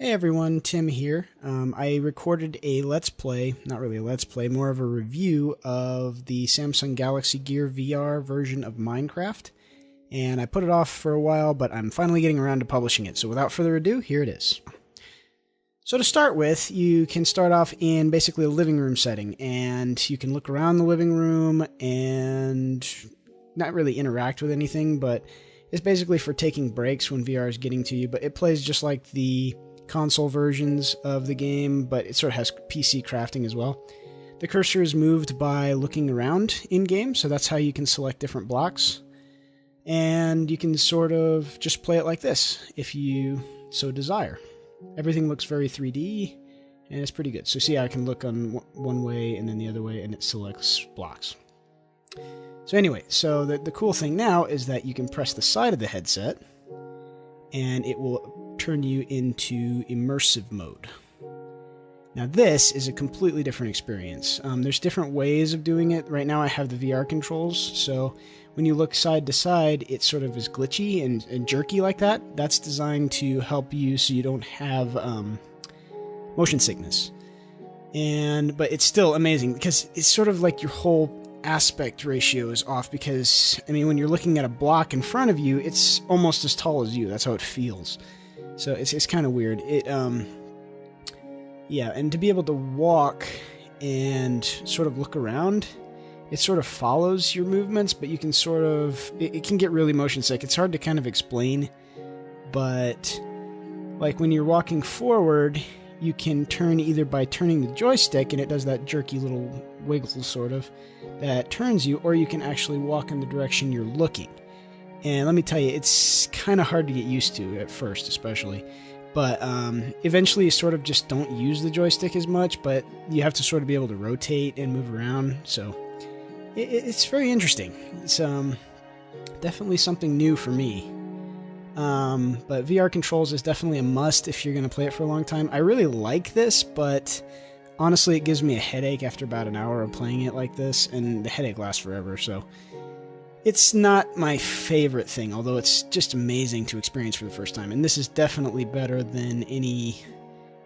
Hey everyone, Tim here. I recorded a Let's Play, not really a Let's Play, more of a review of the Samsung Galaxy Gear VR version of Minecraft. And I put it off for a while, but I'm finally getting around to publishing it. So without further ado, here it is. So to start with, you can start off in basically a living room setting, and you can look around the living room and not really interact with anything, but it's basically for taking breaks when VR is getting to you, but it plays just like the console versions of the game, but it sort of has PC crafting as well. The cursor is moved by looking around in-game, so that's how you can select different blocks. And you can sort of just play it like this, if you so desire. Everything looks very 3D, and it's pretty good. So see, I can look on one way and then the other way, and it selects blocks. So anyway, so the cool thing now is that you can press the side of the headset, and it will turn you into immersive mode. Now this is a completely different experience. There's different ways of doing it. Right now I have the VR controls, so when you look side to side, it sort of is glitchy and jerky like that. That's designed to help you so you don't have motion sickness. But it's still amazing because it's sort of like your whole aspect ratio is off because, I mean, when you're looking at a block in front of you, it's almost as tall as you. That's how it feels. So it's kind of weird. Yeah, and to be able to walk and sort of look around, it sort of follows your movements, but you can sort of, it can get really motion sick. It's hard to kind of explain, but like when you're walking forward, you can turn either by turning the joystick, and it does that jerky little wiggle sort of, that turns you, or you can actually walk in the direction you're looking. And let me tell you, it's kind of hard to get used to at first, especially. But eventually you sort of just don't use the joystick as much, but you have to sort of be able to rotate and move around. So it's very interesting. It's definitely something new for me. But VR controls is definitely a must if you're going to play it for a long time. I really like this, but honestly it gives me a headache after about an hour of playing it like this, and the headache lasts forever, so it's not my favorite thing, although it's just amazing to experience for the first time. And this is definitely better than any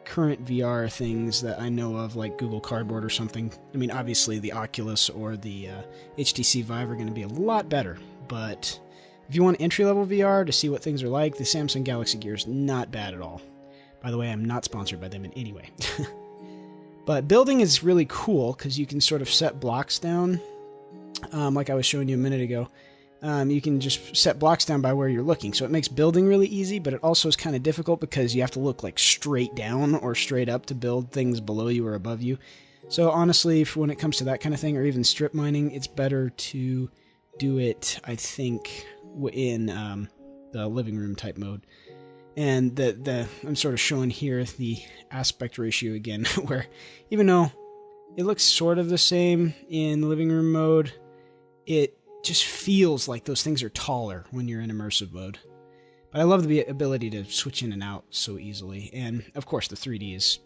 current VR things that I know of, like Google Cardboard or something. I mean, obviously the Oculus or the HTC Vive are going to be a lot better, but if you want entry-level VR to see what things are like, the Samsung Galaxy Gear is not bad at all. By the way, I'm not sponsored by them in any way. But building is really cool because you can sort of set blocks down. Like I was showing you a minute ago, you can just set blocks down by where you're looking. So it makes building really easy, but it also is kind of difficult because you have to look like straight down or straight up to build things below you or above you. So honestly, when it comes to that kind of thing, or even strip mining, it's better to do it, I think, in the living room type mode. And I'm sort of showing here the aspect ratio again, where even though it looks sort of the same in the living room mode, it just feels like those things are taller when you're in immersive mode. But I love the ability to switch in and out so easily. And of course the 3D is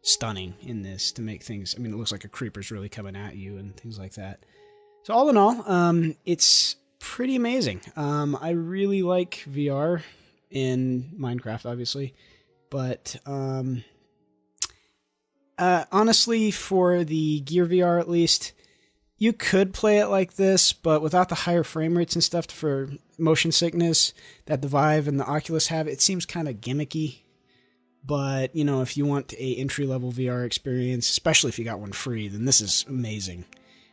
stunning in this to make things, I mean, it looks like a creeper's really coming at you and things like that. So all in all, it's pretty amazing. I really like VR in Minecraft, obviously. But honestly, for the Gear VR at least, you could play it like this, but without the higher frame rates and stuff for motion sickness that the Vive and the Oculus have, it seems kind of gimmicky. But, you know, if you want a entry-level VR experience, especially if you got one free, then this is amazing.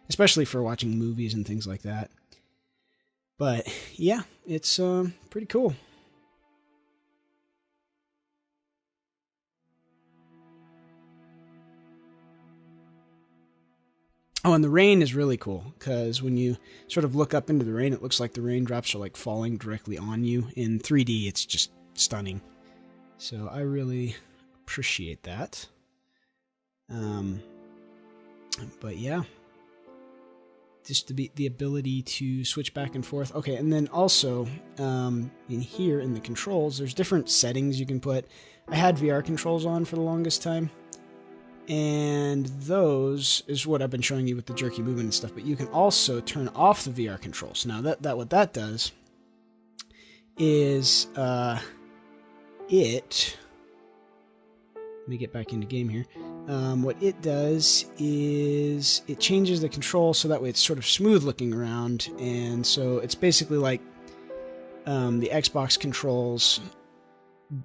Especially for watching movies and things like that. But, yeah, it's pretty cool. Oh, and the rain is really cool, because when you sort of look up into the rain, it looks like the raindrops are like falling directly on you. In 3D, it's just stunning. So I really appreciate that. But yeah, just the ability to switch back and forth. Okay, and then also in here in the controls, there's different settings you can put. I had VR controls on for the longest time. And those is what I've been showing you with the jerky movement and stuff, but you can also turn off the VR controls. Now that what that does is it me get back into game here. What it does is it changes the control so that way it's sort of smooth looking around, and so it's basically like the Xbox controls,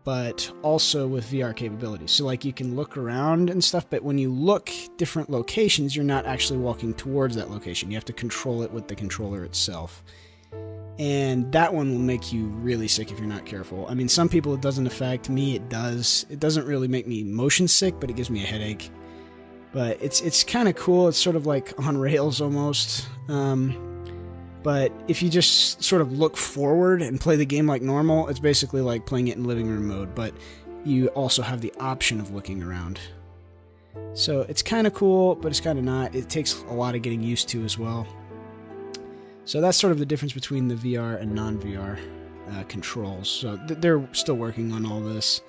but also with VR capabilities. So like you can look around and stuff, but when you look different locations, you're not actually walking towards that location. You have to control it with the controller itself. And that one will make you really sick if you're not careful. I mean, some people it doesn't affect. Me, it does. It doesn't really make me motion sick, but it gives me a headache. But it's kind of cool. It's sort of like on rails almost. But if you just sort of look forward and play the game like normal, it's basically like playing it in living room mode, but you also have the option of looking around. So it's kind of cool, but it's kind of not. It takes a lot of getting used to as well. So that's sort of the difference between the VR and non-VR controls. So they're still working on all this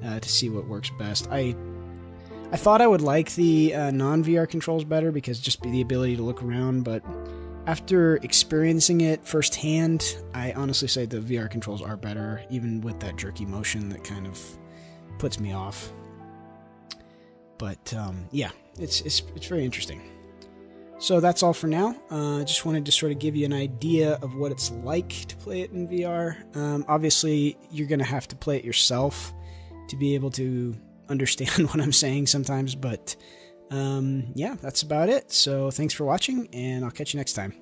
to see what works best. I thought I would like the non-VR controls better because just the ability to look around, but after experiencing it firsthand, I honestly say the VR controls are better, even with that jerky motion that kind of puts me off. But yeah, it's very interesting. So that's all for now. I just wanted to sort of give you an idea of what it's like to play it in VR. Obviously, you're going to have to play it yourself to be able to understand what I'm saying sometimes, but yeah, that's about it. So thanks for watching, and I'll catch you next time.